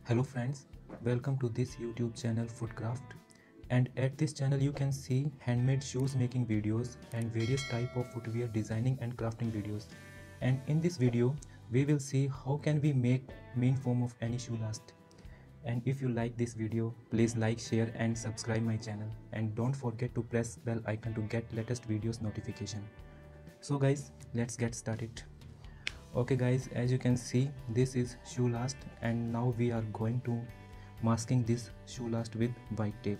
Hello friends, welcome to this YouTube channel Footcraft. And at this channel you can see handmade shoes making videos and various type of footwear designing and crafting videos. And in this video we will see how can we make main form of any shoe last. And if you like this video, please like, share and subscribe my channel, and don't forget to press bell icon to get latest videos notification. So guys, let's get started. Okay guys, as you can see, this is shoe last, and now we are going to masking this shoe last with white tape.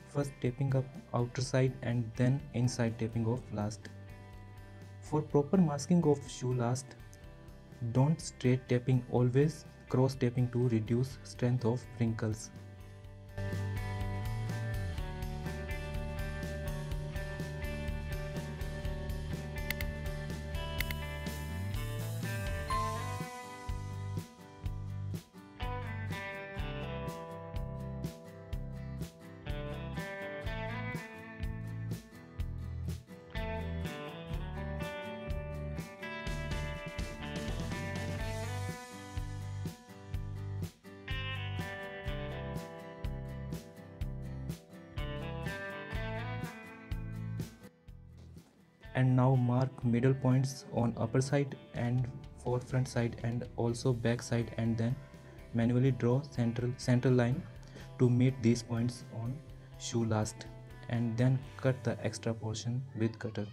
First taping up outer side and then inside taping of last. For proper masking of shoe last, don't straight taping, always cross taping to reduce strength of wrinkles. And now mark middle points on upper side and for front side and also back side, and then manually draw center line to meet these points on shoe last, and then cut the extra portion with cutter.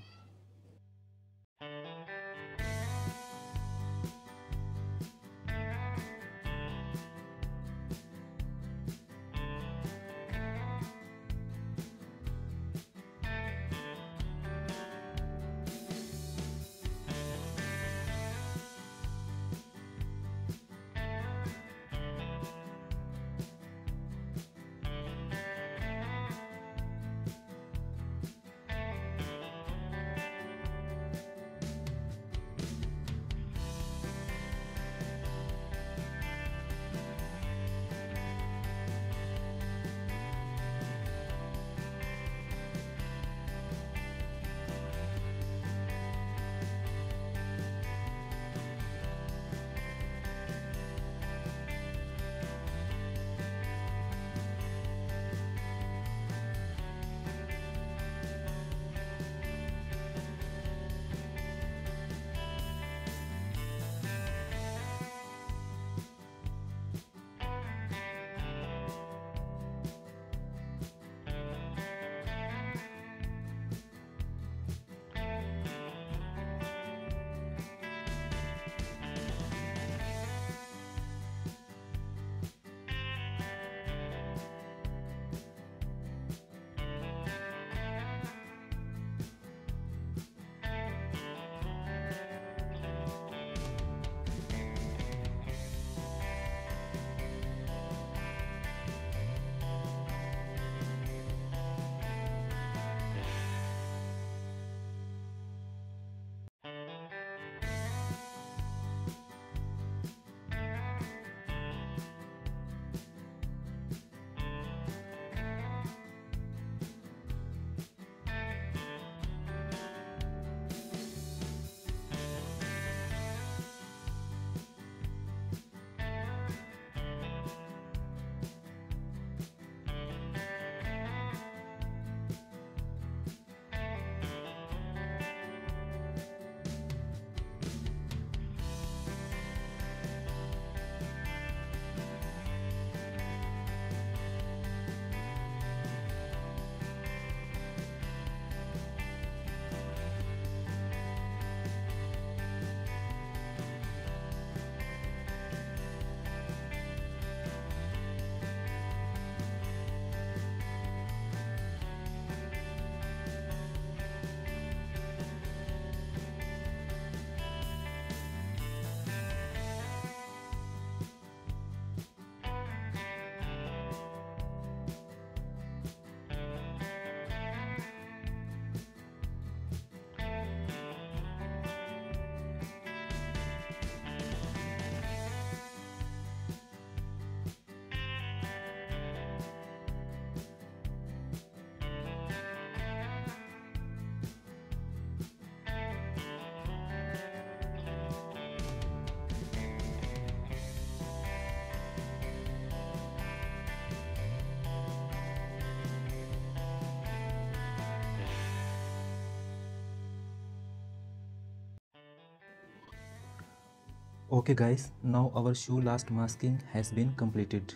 Okay guys, now our shoe last masking has been completed.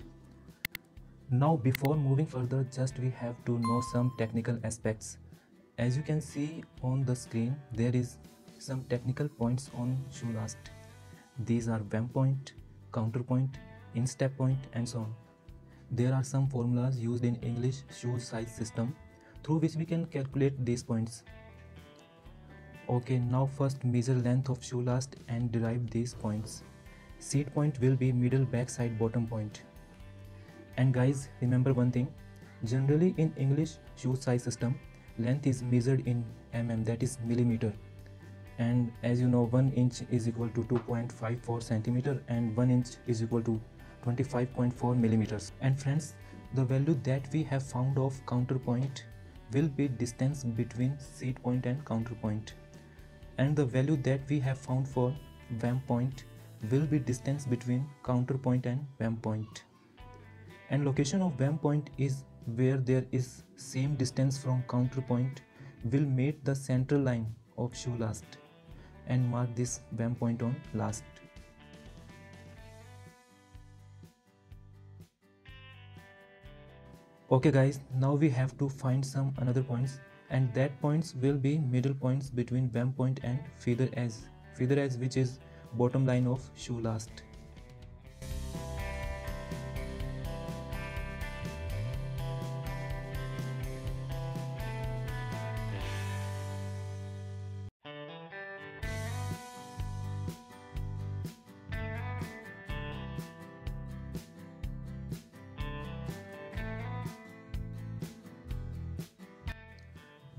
Now before moving further, just we have to know some technical aspects. As you can see on the screen, there is some technical points on shoe last. These are vamp point, counter point, instep point and so on. There are some formulas used in English shoe size system through which we can calculate these points. Okay, now first measure length of shoe last and derive these points. Seat point will be middle back side bottom point. And guys, remember one thing, generally in English shoe size system, length is measured in mm, that is millimeter. And as you know, 1 inch is equal to 2.54 centimeter and 1 inch is equal to 25.4 millimeters. And friends, the value that we have found of counterpoint will be distance between seat point and counterpoint. And the value that we have found for vamp point will be distance between counterpoint and vamp point. And location of vamp point is where there is same distance from counterpoint will meet the central line of shoe last, and mark this vamp point on last. Okay guys, now we have to find some another points, and that points will be middle points between vamp point and feather edge which is bottom line of shoe last.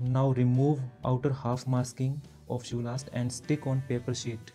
Now remove outer half masking of shoe last and stick on paper sheet.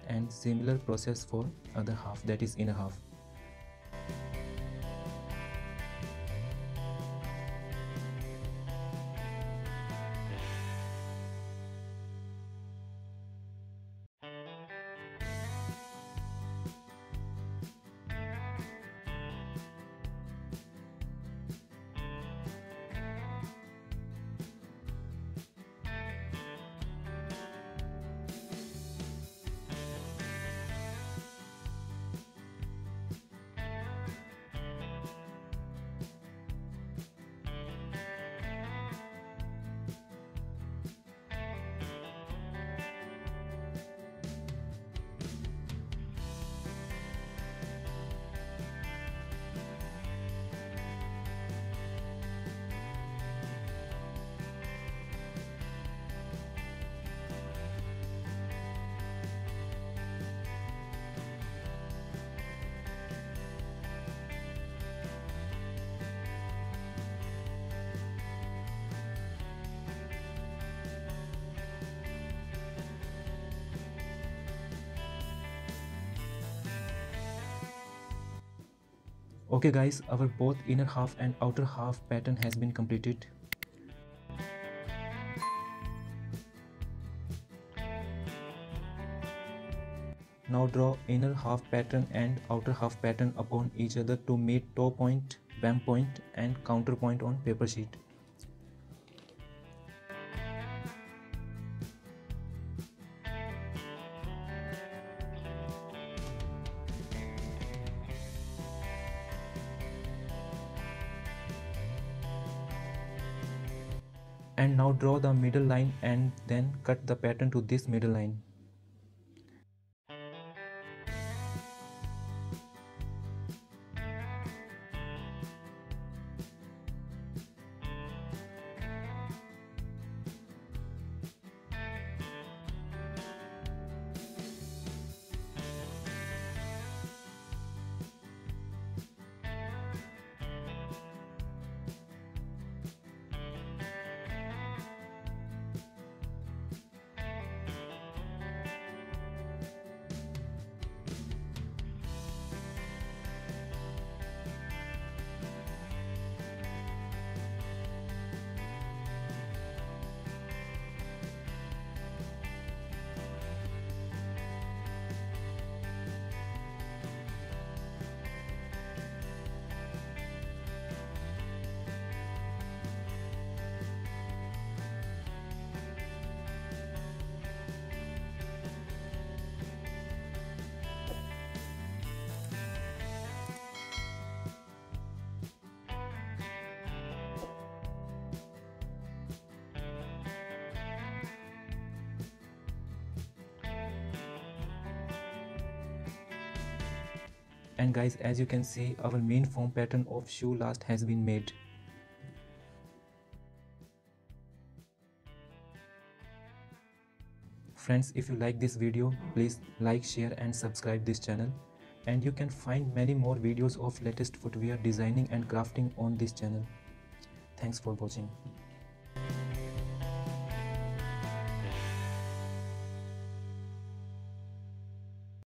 And similar process for other half, that is inner half. Okay guys, our both inner half and outer half pattern has been completed. Now draw inner half pattern and outer half pattern upon each other to meet toe point, vamp point and counter point on paper sheet. And now draw the middle line and then cut the pattern to this middle line. And guys, as you can see, our main foam pattern of shoe last has been made. Friends, if you like this video, please like, share and subscribe this channel. And you can find many more videos of latest footwear designing and crafting on this channel. Thanks for watching.